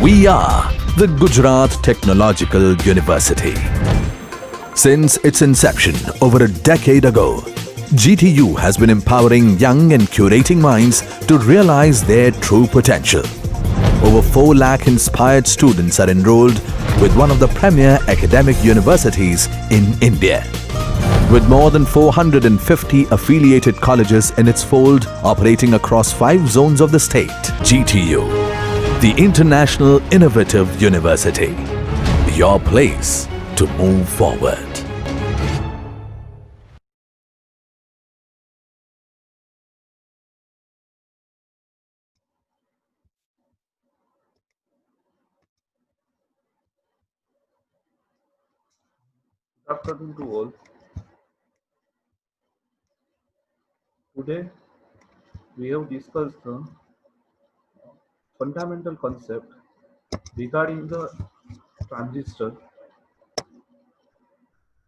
We are the Gujarat Technological University. Since its inception over a decade ago, GTU has been empowering young and curating minds to realize their true potential. Over 4 lakh inspired students are enrolled with one of the premier academic universities in India. With more than 450 affiliated colleges in its fold operating across 5 zones of the state, GTU, the International Innovative University, your place to move forward. Good afternoon to all. Today we have discussed the fundamental concept regarding the transistor.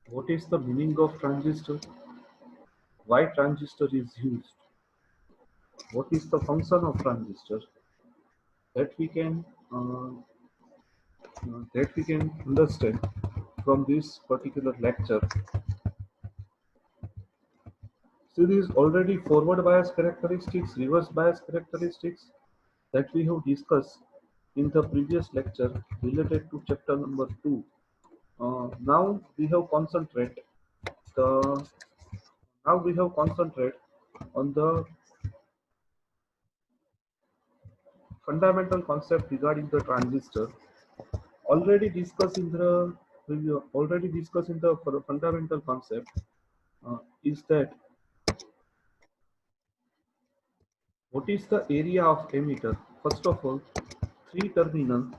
What is the meaning of transistor? Why transistor is used? What is the function of transistor? That we can understand from this particular lecture. So these already forward bias characteristics, reverse bias characteristics that we have discussed in the previous lecture related to chapter number 2. Now we have the concentrate on the fundamental concept regarding the transistor already discussed in the fundamental concept is that what is the area of emitter. First of all, 3 terminal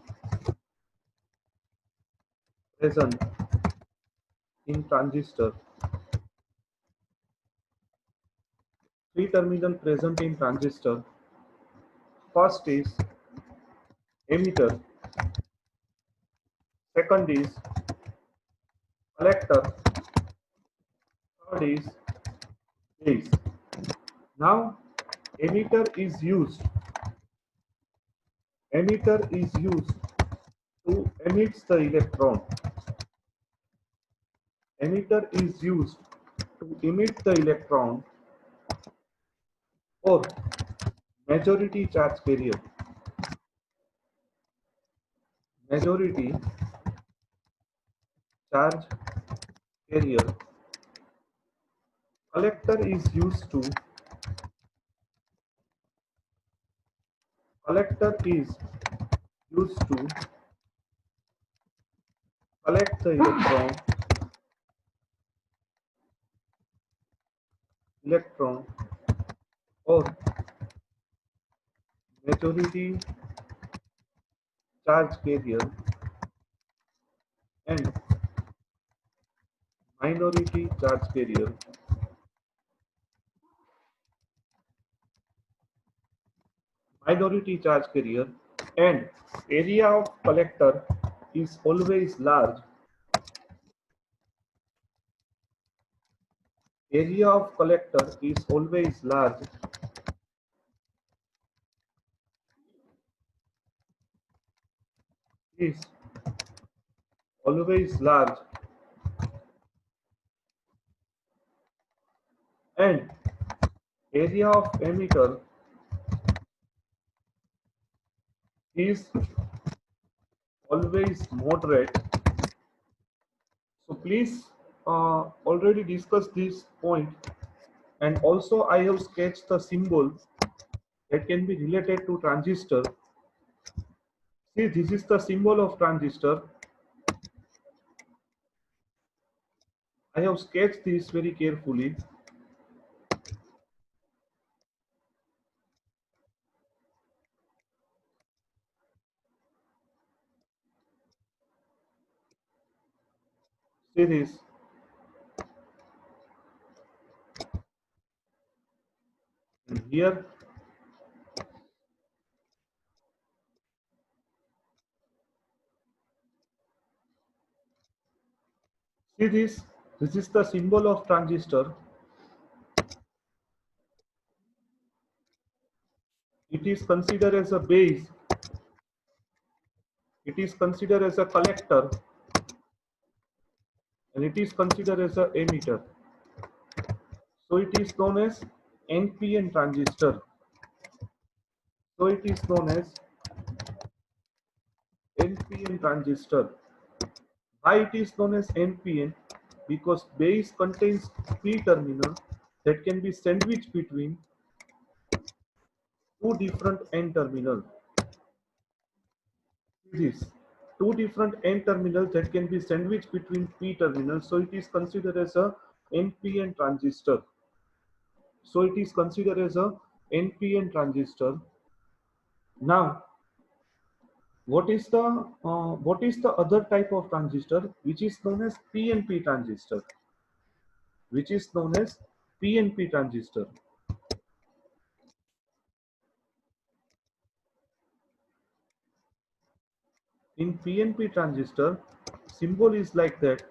present in transistor. 3 terminal present in transistor. First is emitter, second is collector, third is base. Now emitter is used to emit the electron. Emitter is used to emit the electron or majority charge carrier. Majority charge carrier. Collector is used to collect the electron or majority charge carrier and minority charge carrier. Minority charge carrier and area of collector is always large. Area of collector is always large is always large and area of emitter is always moderate. So please already discuss this point, and also I have sketched the symbol that can be related to transistor. See, this is the symbol of transistor. I have sketched this very carefully. See this. And here see this. This is the symbol of transistor. It is considered as a base it is considered as a collector, and it is considered as a emitter. So it is known as NPN transistor. So it is known as NPN transistor. Why it is known as NPN? Because base contains P terminal that can be sandwiched between two different N terminals. This two different N terminals that can be sandwiched between P terminals. So it is considered as a NPN transistor. So it is considered as a NPN transistor. Now, what is the other type of transistor which is known as PNP transistor? Which is known as PNP transistor. In PNP transistor, symbol is like that.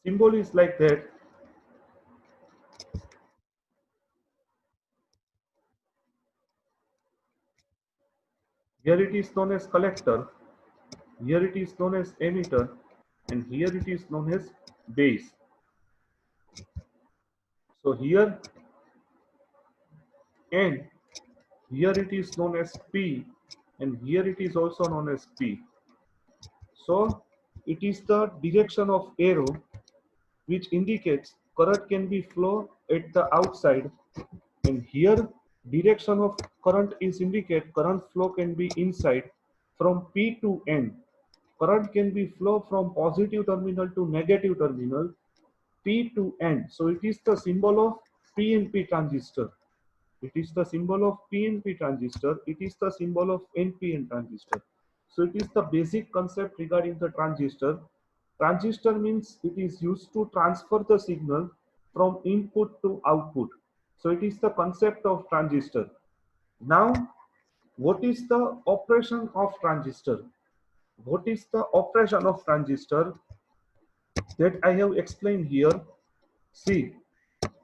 Symbol is like that. Here it is known as collector, here it is known as emitter, and here it is known as base. So here N, here it is known as P, and here it is also known as P. So it is the direction of arrow which indicates current can be flow at the outside, and here direction of current is indicate current flow can be inside. From P to N, current can be flow from positive terminal to negative terminal, P to N. So it is the symbol of PNP transistor. It is the symbol of PNP transistor. It is the symbol of NPN transistor. So it is the basic concept regarding the transistor. Transistor means it is used to transfer the signal from input to output. So it is the concept of transistor. Now, what is the operation of transistor? What is the operation of transistor that I have explained here? See,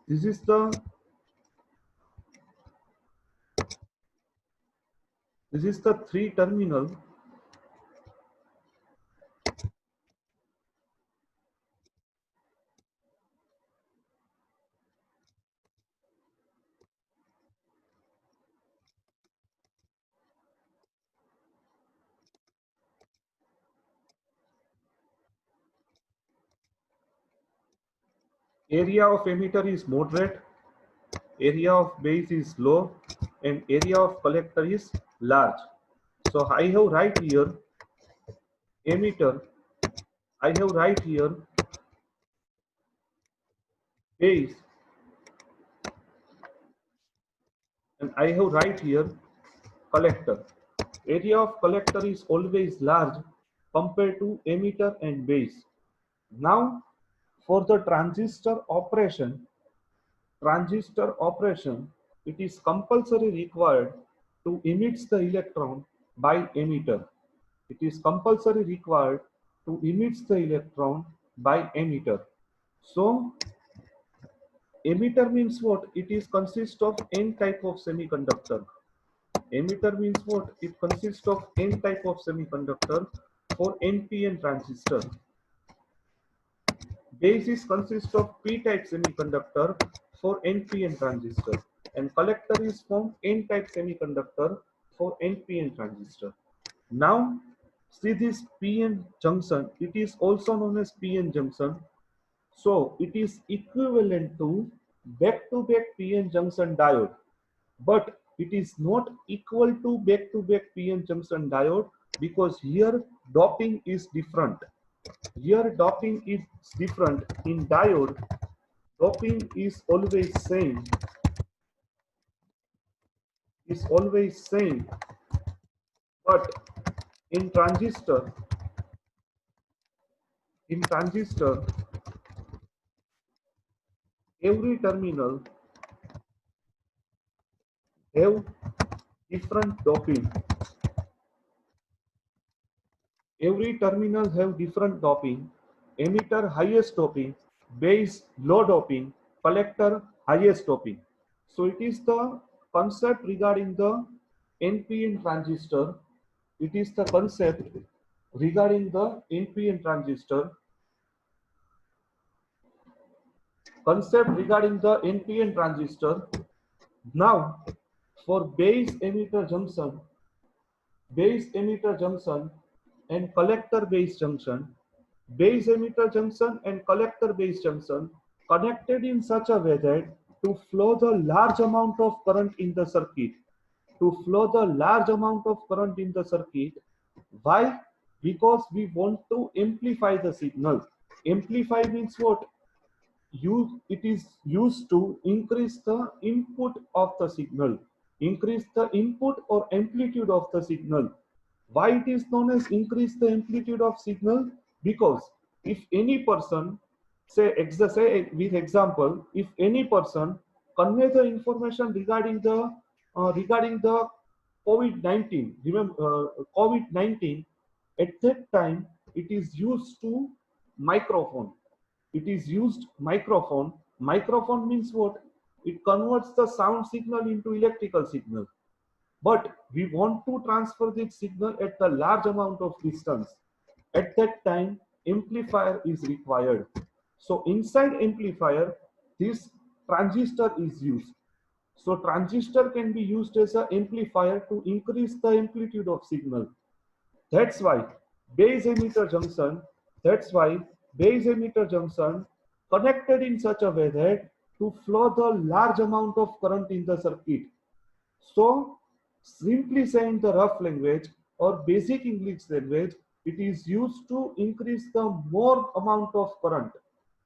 this is the three terminal area of emitter is moderate, area of base is low, and area of collector is large. So I have right here emitter, I have right here base, and I have right here collector. Area of collector is always large compared to emitter and base. Now for the transistor operation, it is compulsory required to emit the electron by emitter. It is compulsory required to emit the electron by emitter. So emitter means what? It is consist of N type of semiconductor. Emitter means what? It consists of N type of semiconductor for NPN transistor. Base is consist of P-type semiconductor for NPN transistor, and collector is from N-type semiconductor for NPN transistor. Now, see this PN junction, it is also known as PN junction. So, it is equivalent to back-to-back PN junction diode, but it is not equal to back-to-back PN junction diode because here doping is different. Here doping is different. In diode, doping is always same. But in transistor, every terminal have different doping. Every terminal have different doping. Emitter highest doping, base low doping, collector highest doping. So it is the concept regarding the NPN transistor. It is the concept regarding the NPN transistor. Concept regarding the NPN transistor. Now, for base emitter junction and collector base emitter junction and collector base junction connected in such a way that to flow the large amount of current in the circuit, to flow the large amount of current in the circuit. Why? Because we want to amplify the signal. Amplify means what? It is used to increase the input of the signal, increase the input or amplitude of the signal. Why it is known as increase the amplitude of signal? Because if any person, say with example, if any person convey the information regarding the COVID-19, remember COVID-19, at that time it is used to microphone. It is used microphone. Microphone means what? It converts the sound signal into electrical signal. But we want to transfer this signal at the large amount of distance. At that time, amplifier is required. So inside amplifier, this transistor is used. So transistor can be used as an amplifier to increase the amplitude of signal. That's why base emitter junction, that's why base emitter junction connected in such a way that to flow the large amount of current in the circuit. So simply saying the rough language or basic English language, it is used to increase the more amount of current.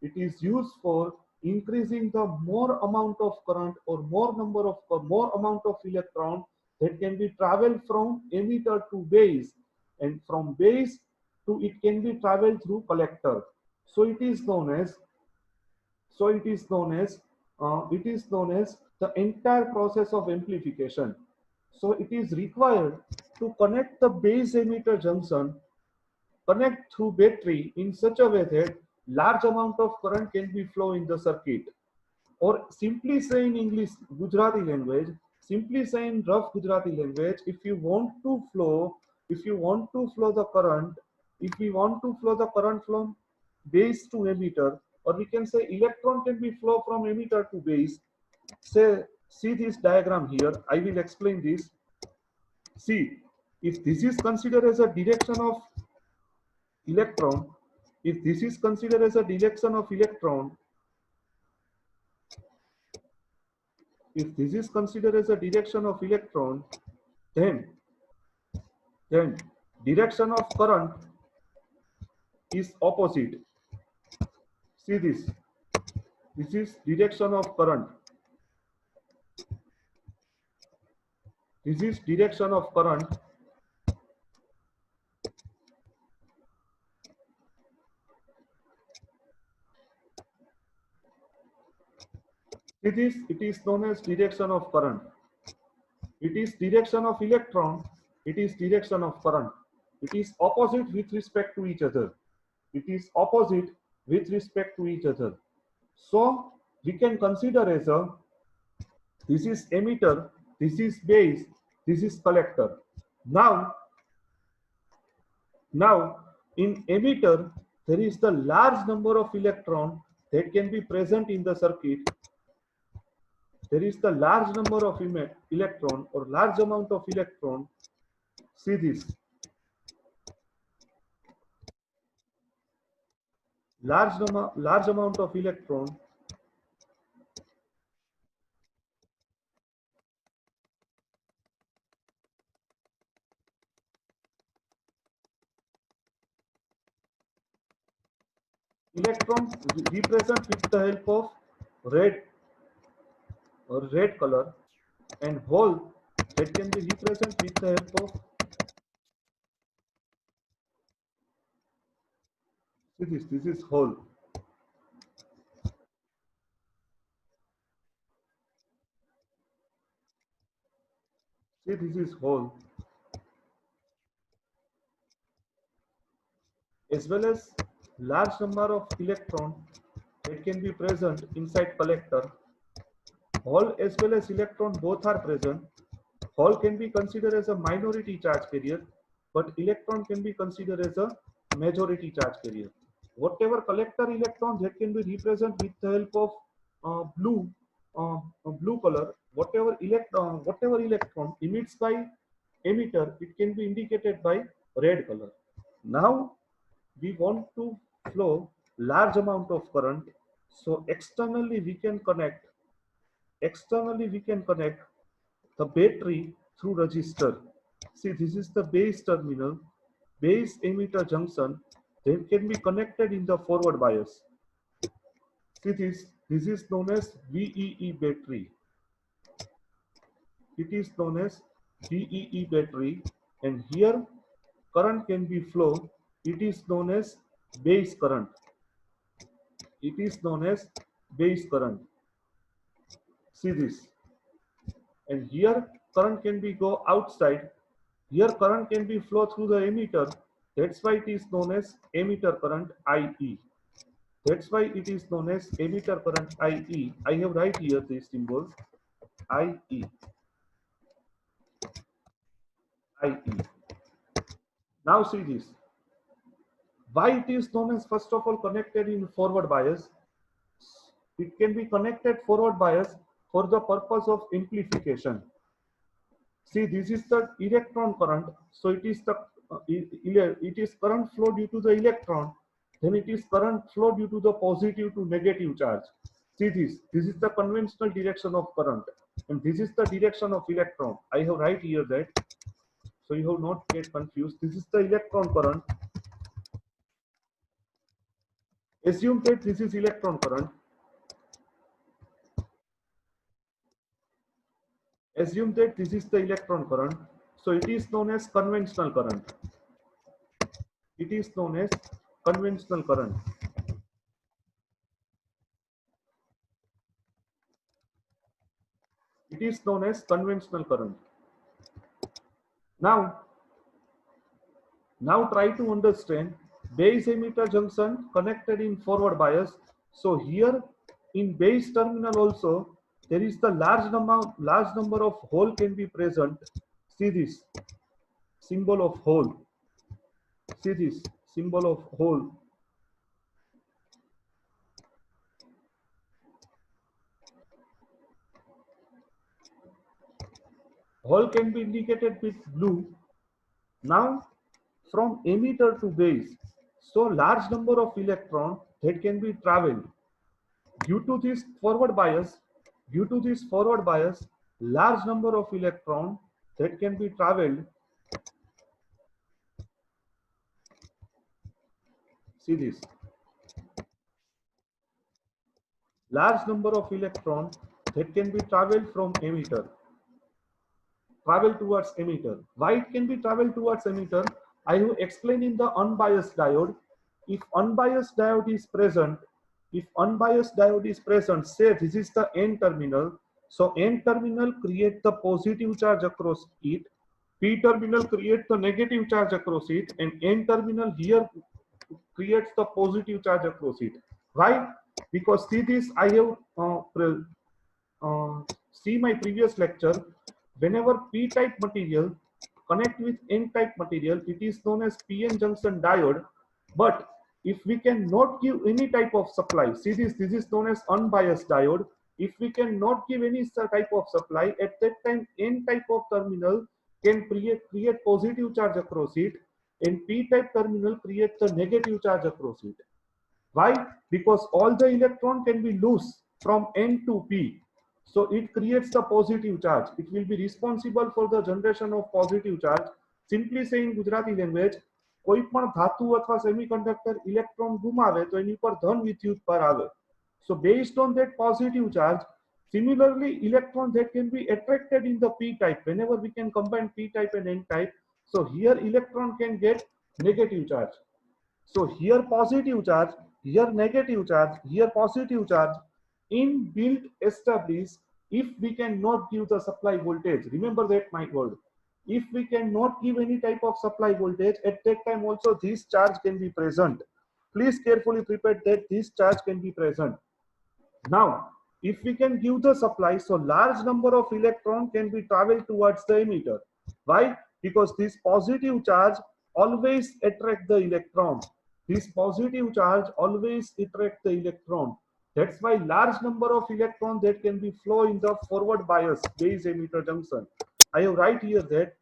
It is used for increasing the more amount of current or more amount of electron that can be traveled from emitter to base, and from base to it can be traveled through collector. So it is known as so it is known as the entire process of amplification. So it is required to connect the base emitter junction, connect through battery in such a way that large amount of current can be flow in the circuit. Or simply say in English Gujarati language, simply say in rough Gujarati language, if you want to flow the current, if we want to flow the current from base to emitter, or we can say electron can be flow from emitter to base. Say, see this diagram here. I will explain this. See, if this is considered as a direction of electron, if this is considered as a direction of electron, if this is considered as a direction of electron, then then direction of current is opposite. See this. This is direction of current. This is direction of current. See this, it is known as direction of current. It is direction of electron. It is direction of current. It is opposite with respect to each other. It is opposite with respect to each other. So we can consider as a, this is emitter, this is base, this is collector. Now in emitter, there is the large number of electron that can be present in the circuit. There is the large number of electron or large amount of electron. See this. Large amount of electron. Electrons represent with the help of red or red color, and hole that can be represented with the help of, see this is hole. See this is hole. as well as large number of electron that can be present inside collector. Hole as well as electron both are present. Hole can be considered as a minority charge carrier, but electron can be considered as a majority charge carrier. Whatever collector electron that can be represented with the help of blue color. Whatever electron emits by emitter, it can be indicated by red color. Now we want to flow large amount of current, so externally we can connect the battery through resistor. See, this is the base terminal, base emitter junction that can be connected in the forward bias. See this is known as VEE battery. It is known as VEE battery, and here current can be flow. It is known as base current. It is known as base current. See this. And here current can be go outside. Here current can be flow through the emitter. That's why it is known as emitter current IE. That's why it is known as emitter current IE. I have right here these symbols IE. IE. Now see this. Why it is known as first of all connected in forward bias? It can be connected forward bias for the purpose of amplification. See, this is the electron current, so it is the it is current flow due to the electron, then it is current flow due to the positive to negative charge. See this is the conventional direction of current, and this is the direction of electron. I have right here that, so you have not get confused. This is the electron current. Assume that this is electron current. Assume that this is the electron current, so it is known as conventional current. It is known as conventional current. It is known as conventional current. Now try to understand base emitter junction connected in forward bias. So here in base terminal also there is the large number of hole can be present. See this symbol of hole. See this symbol of hole. Hole can be indicated with blue. Now from emitter to base, so large number of electron that can be traveled. Due to this forward bias, large number of electron that can be traveled. See this. Large number of electron that can be traveled from emitter. Travel towards emitter. Why it can be traveled towards emitter? I have explained in the unbiased diode. If unbiased diode is present, say this is the N terminal. So N terminal create the positive charge across it. P terminal create the negative charge across it, and N terminal here creates the positive charge across it. Why? Because see this, I have see my previous lecture. Whenever p-type material connect with n-type material, it is known as p-n junction diode. But if we cannot give any type of supply, see this is known as unbiased diode. If we cannot give any type of supply, at that time n-type of terminal can create positive charge across it, and p-type terminal create the negative charge across it. Why? Because all the electron can be loose from N to P. So it creates the positive charge. It will be responsible for the generation of positive charge. Simply say in Gujarati language, કોઈ પણ ધાતુ અથવા semiconductor electron ગુમાવે તો એની પર ધન વિદ્યુત ભાર આવે. So based on that positive charge, similarly electron that can be attracted in the p type whenever we can combine p type and n type. So here electron can get negative charge. So here positive charge, here negative charge, here positive charge inbuilt established if we cannot give the supply voltage. Remember that my word. If we cannot give any type of supply voltage, at that time also this charge can be present. Please carefully prepare that this charge can be present. Now, if we can give the supply, so large number of electron can be traveled towards the emitter. Why? Because this positive charge always attract the electron. This positive charge always attract the electron. That's why large number of electron that can be flow in the forward bias base emitter junction. I have write here that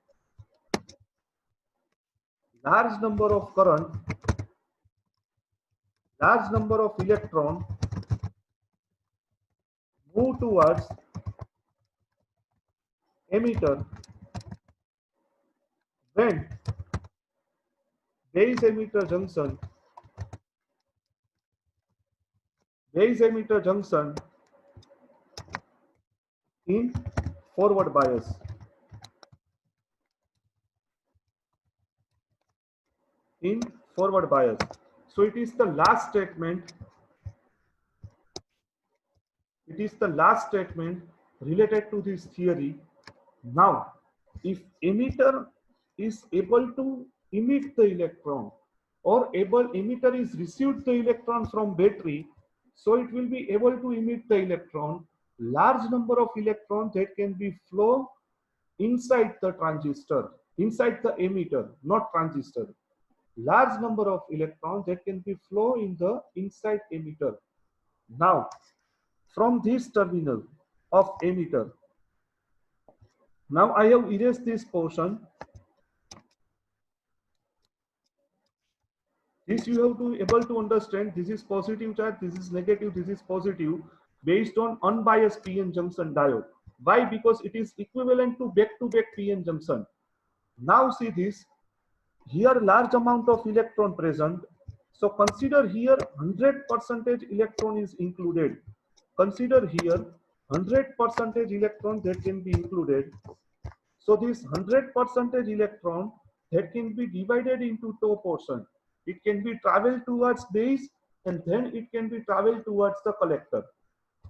large number of current, large number of electron move towards emitter when base emitter junction, base emitter junction in forward bias. In forward bias. So it is the last statement. It is the last statement related to this theory. Now, if emitter is able to emit the electron, or emitter is received the electron from battery, so it will be able to emit the electron, large number of electrons that can be flow inside the transistor, inside the emitter, not transistor. Large number of electrons that can be flow in the inside emitter. Now, from this terminal of emitter, now I have erased this portion. This you have to able to understand. This is positive charge, this is negative, this is positive, based on unbiased PN junction diode. Why? Because it is equivalent to back-to-back PN junction. Now see this. Here large amount of electron present. So consider here 100% electron is included. Consider here 100% electron that can be included. So this 100% electron that can be divided into two portions. It can be traveled towards base and then it can be traveled towards the collector.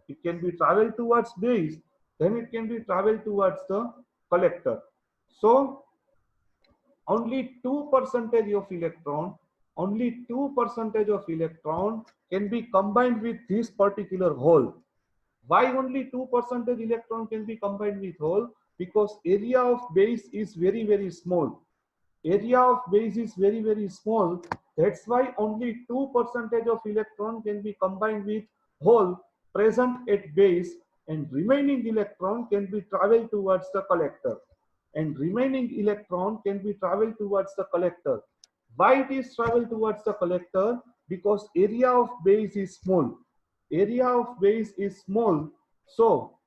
It can be traveled towards base, then it can be traveled towards the collector. So only 2% of electron, only 2% of electron can be combined with this particular hole. Why only 2% electron can be combined with hole? Because area of base is very, very small. Area of base is very, very small. That's why only 2% of electron can be combined with hole present at base, and remaining electron can be traveled towards the collector. And remaining electron can be traveled towards the collector. Why it is traveled towards the collector? Because area of base is small. Area of base is small, so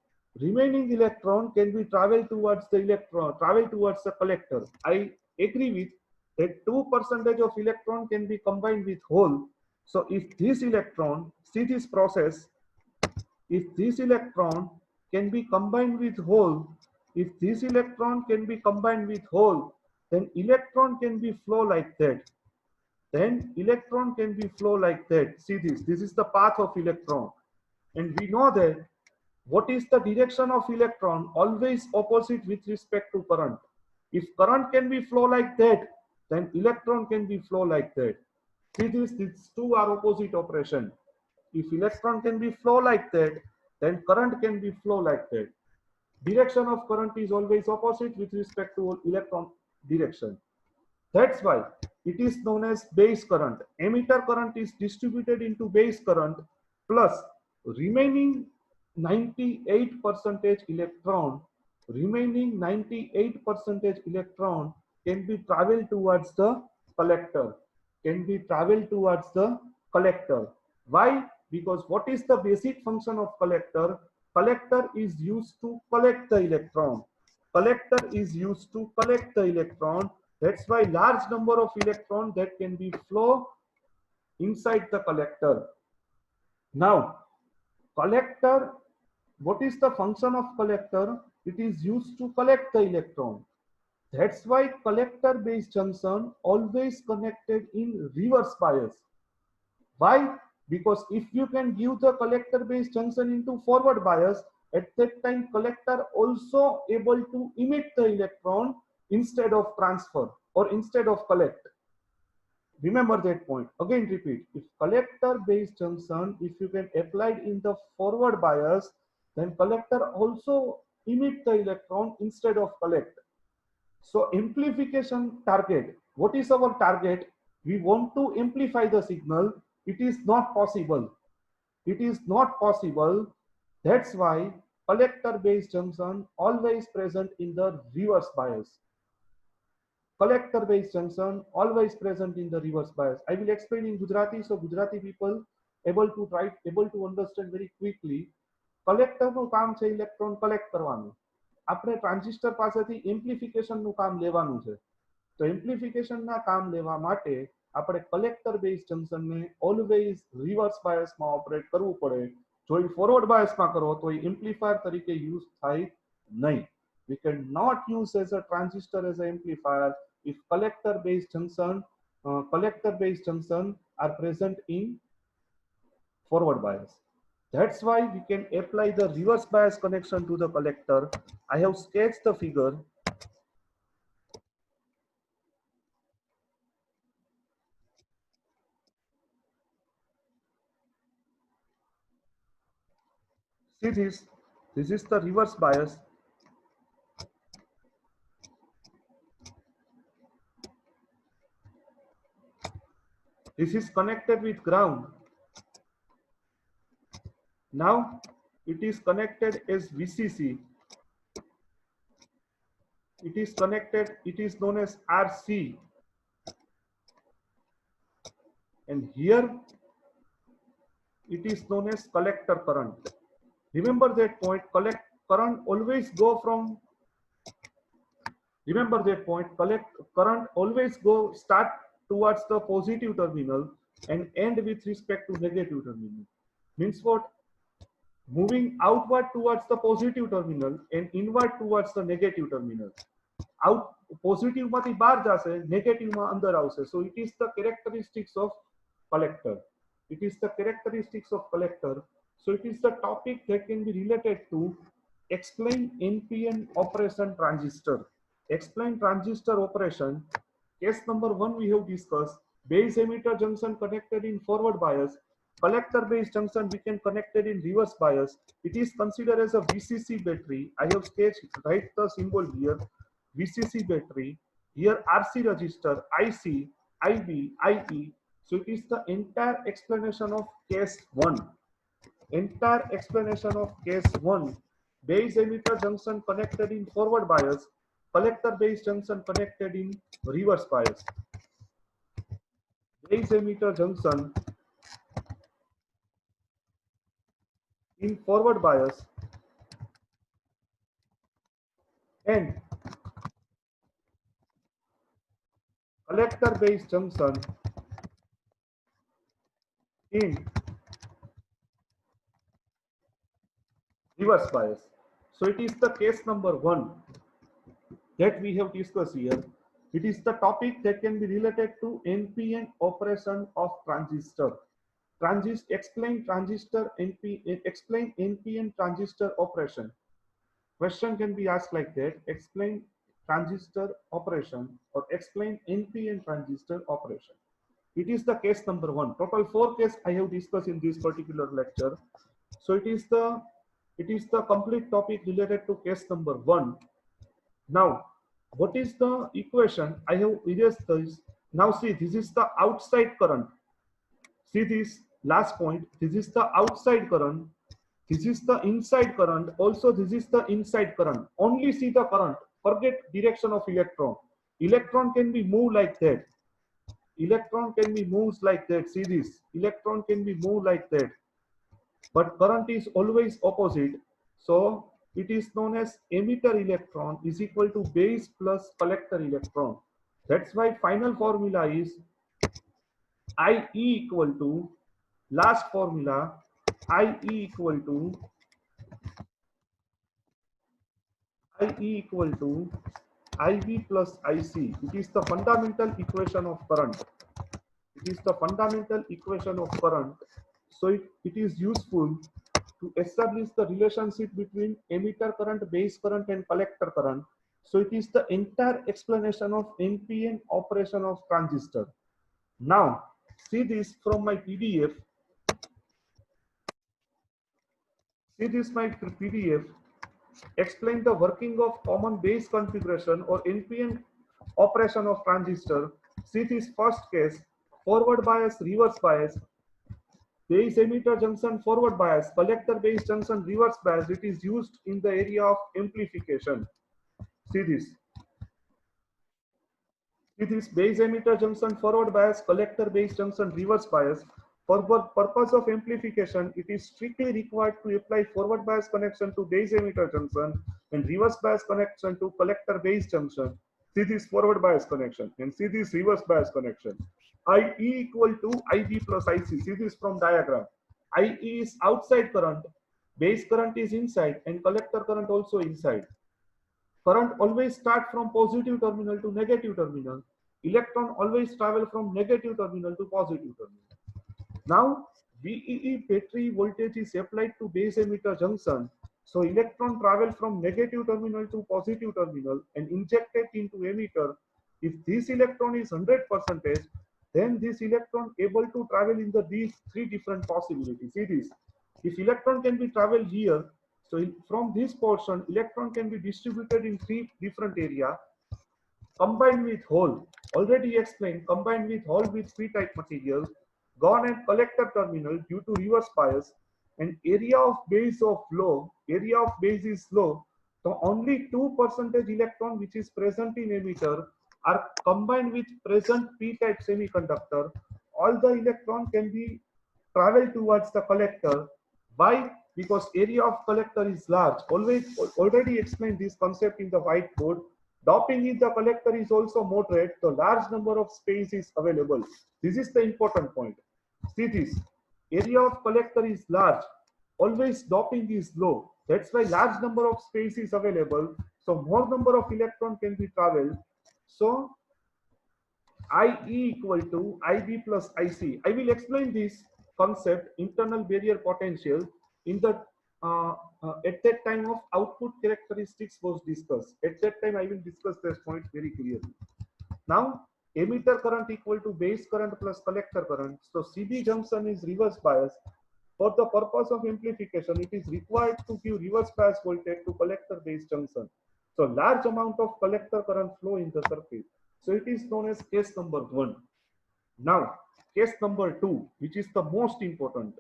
remaining electron can be traveled towards the collector. I agree with that 2% of electron can be combined with hole. So if this electron, see this process, if this electron can be combined with hole, if this electron can be combined with hole, then electron can be flow like that. Then electron can be flow like that. See this is the path of electron. And we know that what is the direction of electron? Always opposite with respect to current. If current can be flow like that, then electron can be flow like that. See this, these two are opposite operation. If electron can be flow like that, then current can be flow like that. Direction of current is always opposite with respect to electron direction. That's why it is known as base current. Emitter current is distributed into base current plus remaining 98% electron. Remaining 98% electron can be traveled towards the collector. Can be traveled towards the collector. Why? Because what is the basic function of collector? Collector is used to collect the electron. Collector is used to collect the electron. That's why large number of electrons that can be flow inside the collector. Now, collector, what is the function of collector? It is used to collect the electron. That's why collector base junction always connected in reverse bias. Why? Because if you can give the collector base junction into forward bias, at that time collector also able to emit the electron instead of transfer or instead of collect. Remember that point. Again repeat, if collector base junction, if you can apply it in the forward bias, then collector also emit the electron instead of collect. So amplification target, what is our target? We want to amplify the signal. It is not possible. It is not possible. That's why collector base junction always present in the reverse bias. Collector base junction always present in the reverse bias. I will explain in Gujarati, so Gujarati people able to understand very quickly. Collector નું કામ છે electron collect કરવાનું. આપણે transistor પાસેથી amplification નું કામ લેવાનું છે. તો એમ્પ્લિફિકેશન ના કામ લેવા માટે આપણે કલેક્ટર બેઝ જંકશન ને ઓલવેઝ રિવર્સ બાયસ માં ઓપરેટ કરવું પડે. જો એ ફોરવર્ડ બાયસ માં કરો તો એ એમ્પ્લીફાયર તરીકે યુઝ થાય નહીં. We cannot use as a transistor as an amplifier if collector based junction are present in forward bias. That's why we can apply the reverse bias connection to the collector. I have sketched the figure. See this is the reverse bias. This is connected with ground. Now it is connected as VCC. It is connected, it is known as RC. And here it is known as collector current. Remember that point, current always go start towards the positive terminal and end with respect to negative terminal. Means what? Moving outward towards the positive terminal and inward towards the negative terminal. Out positive માંથી બહાર જશે, negative માં અંદર આવશે. So it is the characteristics of collector. It is the characteristics of collector. So it is the topic that can be related to explain NPN operation transistor. Explain transistor operation. Case number 1 we have discussed. Base emitter junction connected in forward bias. Collector base junction we can connected in reverse bias. It is considered as a VCC battery. I have sketched, write the symbol here. VCC battery. Here RC resistor, IC, IB, IE. So it is the entire explanation of case 1. Entire explanation of case 1. Base emitter junction connected in forward bias. Collector base junction connected in reverse bias. Base emitter junction in forward bias and collector base junction in reverse bias. So it is the case number 1 that we have discussed here. It is the topic that can be related to NPN operation of transistor. Explain NPN transistor operation. Question can be asked like that. Explain transistor operation or explain NPN transistor operation. It is the case number 1. Total 4 cases I have discussed in this particular lecture. So it is the complete topic related to case number 1. Now, what is the equation? I have erased this. Now see, this is the outside current. See this last point. This is the outside current. This is the inside current. Also, this is the inside current. Only see the current. Forget direction of electron. Electron can be moved like that. Electron can be moved like that. See this. Electron can be moved like that. But current is always opposite. So it is known as emitter electron is equal to base plus collector electron. That's why final formula is IE equal to, last formula, IE equal to IB plus IC. It is the fundamental equation of current. It is the fundamental equation of current. So it is useful to establish the relationship between emitter current, base current and collector current. So it is the entire explanation of NPN operation of transistor. Now, see this from my PDF. See this my PDF. Explain the working of common base configuration or NPN operation of transistor. See this first case, forward bias, reverse bias, base emitter junction forward bias, collector base junction reverse bias. It is used in the area of amplification. See this. It is base emitter junction forward bias, collector base junction reverse bias. For purpose of amplification, it is strictly required to apply forward bias connection to base emitter junction and reverse bias connection to collector base junction. See this forward bias connection and see this reverse bias connection. IE equal to IB plus IC. See this from diagram. IE is outside current, base current is inside, and collector current also inside. Current always start from positive terminal to negative terminal. Electron always travel from negative terminal to positive terminal. Now, VEE battery voltage is applied to base emitter junction. So electron travel from negative terminal to positive terminal and injected into emitter. If this electron is 100%, then this electron able to travel in these three different possibilities. See this. If electron can be traveled here, so from this portion, electron can be distributed in three different area. Combined with hole, already explained, combined with hole with p-type material, gone at collector terminal due to reverse bias, and area of base is low, so only 2% electron which is present in emitter are combined with present p-type semiconductor. All the electron can be travel towards the collector. Why? Because area of collector is large. Already explained this concept in the whiteboard. Doping in the collector is also moderate. The large number of space is available. This is the important point. See this. Area of collector is large. Always doping is low. That's why large number of space is available. So more number of electron can be traveled. So IE equal to IB plus IC. I will explain this concept, internal barrier potential, in the at that time of output characteristics was discussed. At that time, I will discuss this point very clearly. Now, emitter current equal to base current plus collector current. So CB junction is reverse bias. For the purpose of amplification, it is required to give reverse bias voltage to collector base junction. So large amount of collector current flow in the circuit. So it is known as case number 1. Now, case number 2, which is the most important.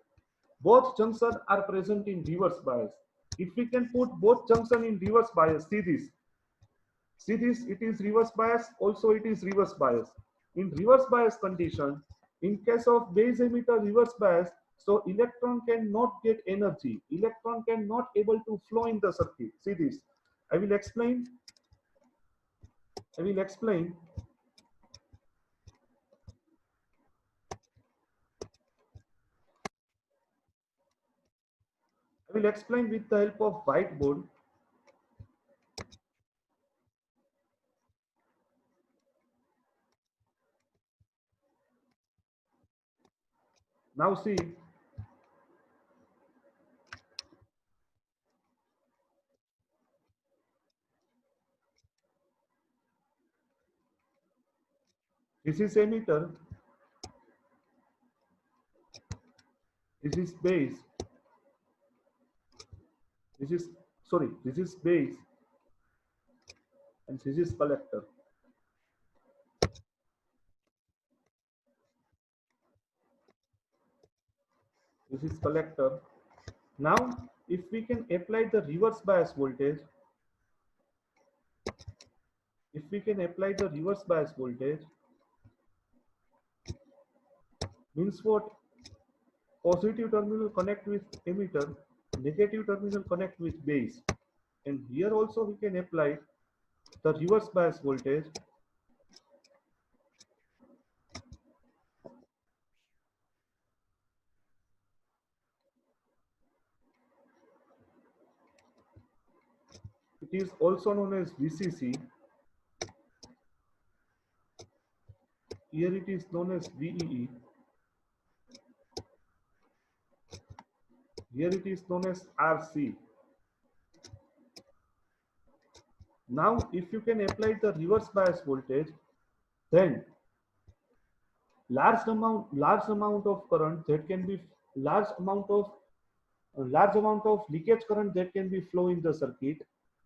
Both junctions are present in reverse bias. If we can put both junction in reverse bias, see this. See this, it is reverse bias, also it is reverse bias. In reverse bias condition, in case of base emitter reverse bias, so electron cannot get energy. Electron cannot able to flow in the circuit. See this. I will explain. I will explain. I will explain with the help of whiteboard. Now see, this is emitter, this is base, this is, sorry, this is base, and this is collector. This is collector. Now, if we can apply the reverse bias voltage, means what? Positive terminal connect with emitter, negative terminal connect with base. And here also we can apply the reverse bias voltage. It is also known as VCC. Here it is known as VEE. Here it is known as RC. Now if you can apply the reverse bias voltage, then large amount of current that can be large amount of leakage current that can be flow in the circuit.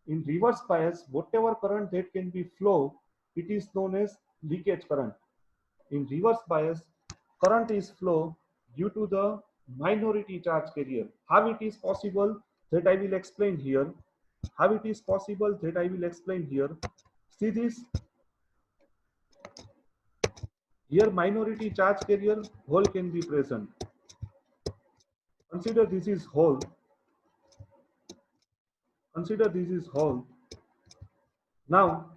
In reverse bias, whatever current that can be flow, it is known as leakage current. In reverse bias, current is flow due to the minority charge carrier. How it is possible, that I will explain here. How it is possible, that I will explain here. See this, here minority charge carrier hole can be present. Consider this is hole. Consider this is hole. Now,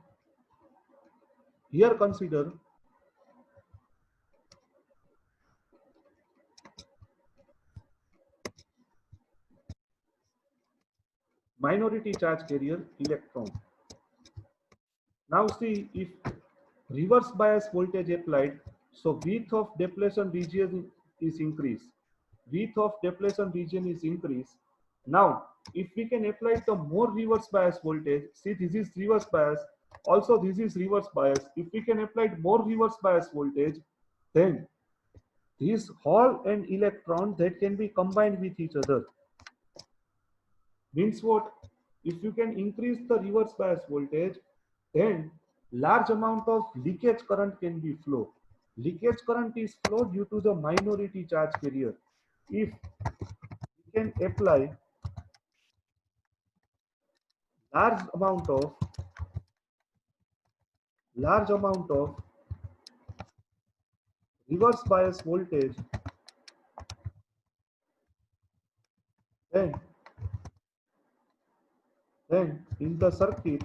here consider minority charge carrier electron. Now see, if reverse bias voltage applied, so width of depletion region is increased. Width of depletion region is increased. Now, if we can apply the more reverse bias voltage, see this is reverse bias, also this is reverse bias. If we can apply more reverse bias voltage, then this hole and electron that can be combined with each other. Means what? If you can increase the reverse bias voltage, then large amount of leakage current can be flow. Leakage current is flow due to the minority charge carrier. If we can apply large amount of reverse bias voltage, then in the circuit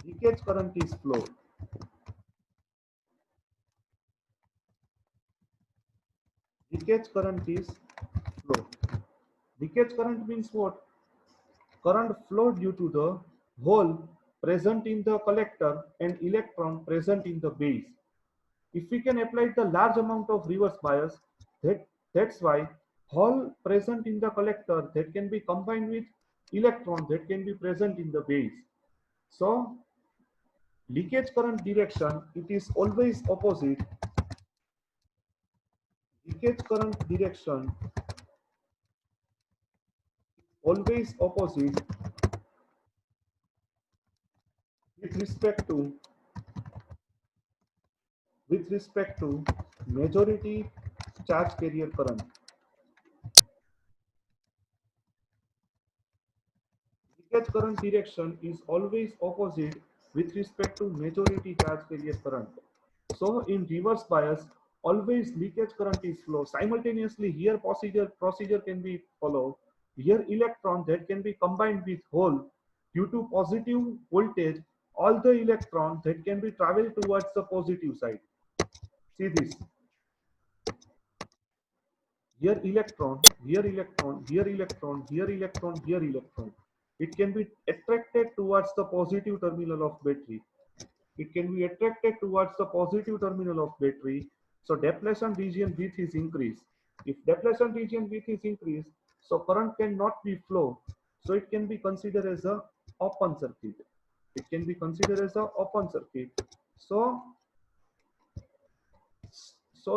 leakage current is flow. Leakage current is flow. Leakage current means what? Current flow due to the hole present in the collector and electron present in the base. If we can apply the large amount of reverse bias, that's why hole present in the collector that can be combined with electron that can be present in the base. So leakage current direction, it is always opposite. Leakage current direction always opposite with respect to majority charge carrier current. Leakage current direction is always opposite with respect to majority charge carrier current. So in reverse bias, always leakage current is flow. Simultaneously, here procedure can be followed. Here electron that can be combined with hole due to positive voltage. All the electrons that can be travel towards the positive side. See this. Here electron, here electron, here electron, here electron, here electron. It can be attracted towards the positive terminal of battery. It can be attracted towards the positive terminal of battery. So depletion region width is increased. If depletion region width is increased, so current cannot be flow. So it can be considered as a open circuit. It can be considered as a open circuit. So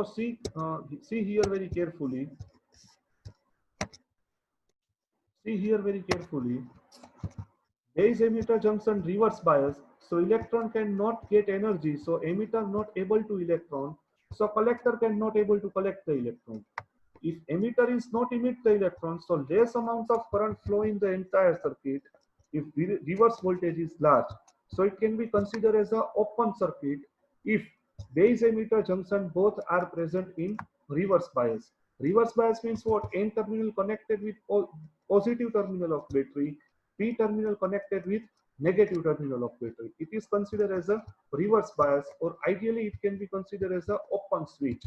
see here very carefully. See here very carefully. Base emitter junction reverse bias, so electron cannot get energy, so emitter not able to electron, so collector cannot able to collect the electron. If emitter is not emit the electron, so less amount of current flow in the entire circuit if reverse voltage is large. So it can be considered as an open circuit if base emitter junction both are present in reverse bias. Reverse bias means what? N terminal connected with positive terminal of battery, P terminal connected with negative terminal of battery. It is considered as a reverse bias, or ideally it can be considered as an open switch.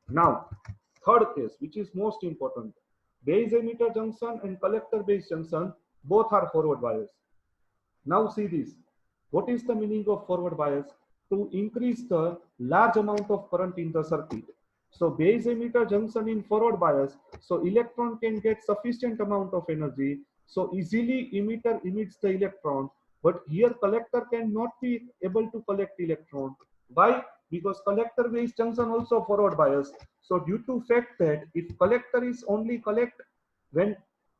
Now, third case, which is most important, base emitter junction and collector base junction both are forward bias. Now see this. What is the meaning of forward bias? To increase the large amount of current in the circuit. So base emitter junction in forward bias, so electron can get sufficient amount of energy, So easily emitter emits the electron, but here collector cannot be able to collect electron. Why? Because collector based junction also forward bias. So due to fact that if collector is only collect when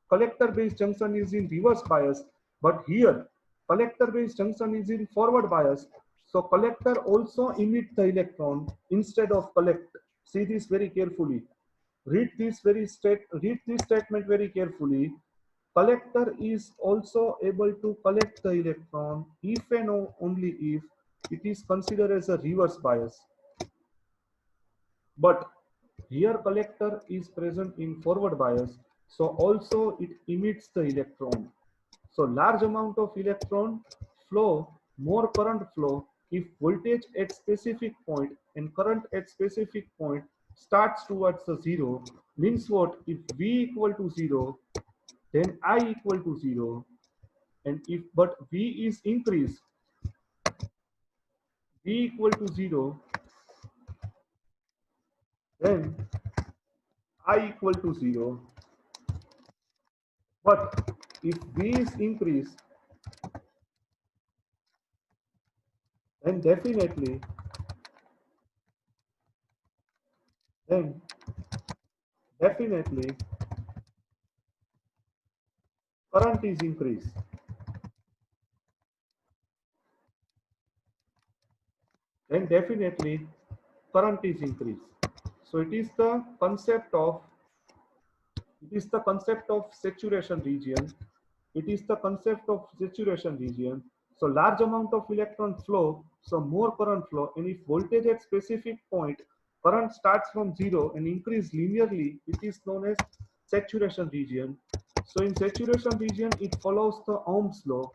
collector based junction is in reverse bias, but here collector based junction is in forward bias. So collector also emit the electron instead of collect. See this very carefully. Read this statement very carefully. Collector is also able to collect the electron if and only if it is considered as a reverse bias. But here collector is present in forward bias, so also it emits the electron. So large amount of electron flow, more current flow if voltage at specific point and current at specific point starts towards the zero, means what? If V equal to 0, then I equal to 0, and if but V is increased, V equal to 0, then I equal to 0. But if V is increased, then then definitely current is increased. Then definitely current is increased. So it is the concept of saturation region. It is the concept of saturation region. So large amount of electron flow, so more current flow, and if voltage at specific point, current starts from zero and increase linearly, it is known as saturation region. So in saturation region, it follows the Ohm's law.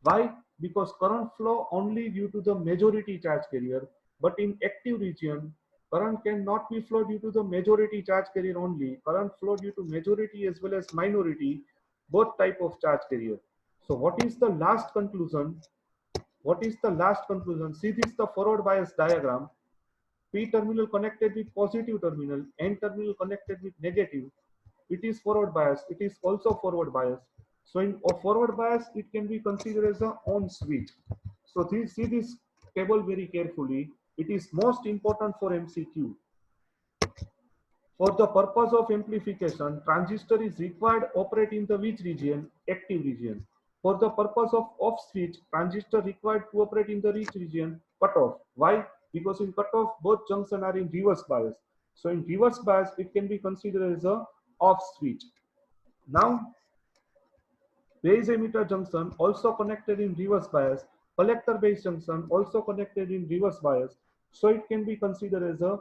Why? Because current flow only due to the majority charge carrier, but in active region, current cannot be flow due to the majority charge carrier only. Current flow due to majority as well as minority, both type of charge carrier. So what is the last conclusion? What is the last conclusion? See this the forward bias diagram. P terminal connected with positive terminal, N terminal connected with negative. It is forward bias. It is also forward bias. So in a forward bias, it can be considered as a on switch. So see this table very carefully. It is most important for MCQ. For the purpose of amplification, transistor is required operate in the which region? Active region. For the purpose of off switch, transistor required to operate in the which region? Cutoff. Why? Because in cutoff, both junctions are in reverse bias. So in reverse bias, it can be considered as a off switch. Now, base emitter junction also connected in reverse bias, collector base junction also connected in reverse bias, so it can be considered as a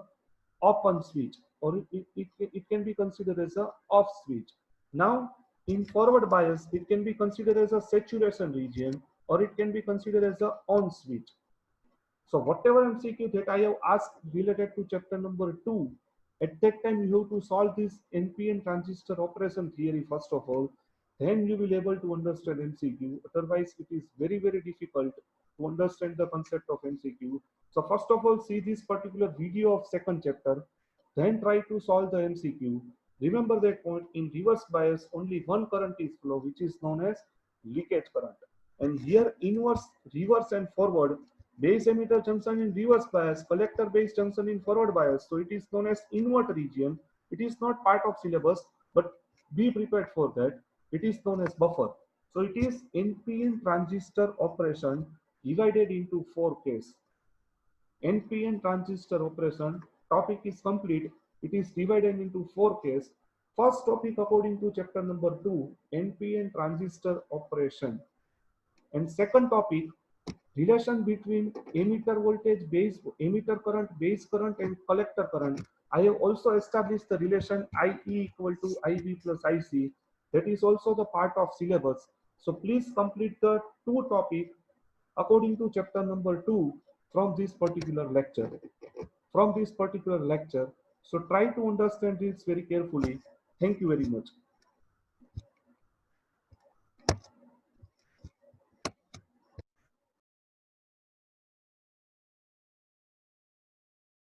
open switch, or it can be considered as a off switch. Now in forward bias it can be considered as a saturation region, or it can be considered as a on switch. So whatever MCQ that I have asked related to chapter number 2, at that time you have to solve this NPN transistor operation theory first of all, then you will able to understand MCQ. Otherwise it is very difficult to understand the concept of MCQ. So first of all see this particular video of second chapter, then try to solve the MCQ. Remember that point, in reverse bias only one current is flow, which is known as leakage current. And here inverse, reverse and forward, base emitter junction in reverse bias, collector base junction in forward bias. So it is known as invert region. It is not part of syllabus, but be prepared for that. It is known as buffer. So it is NPN transistor operation divided into 4 cases. NPN transistor operation topic is complete. It is divided into 4 cases. First topic according to chapter number 2, NPN transistor operation. And second topic, relation between emitter voltage, emitter current, base current and collector current. I have also established the relation IE equal to IB plus IC. That is also the part of syllabus. So please complete the 2 topic according to chapter number 2 from this particular lecture. So try to understand this very carefully. Thank you very much.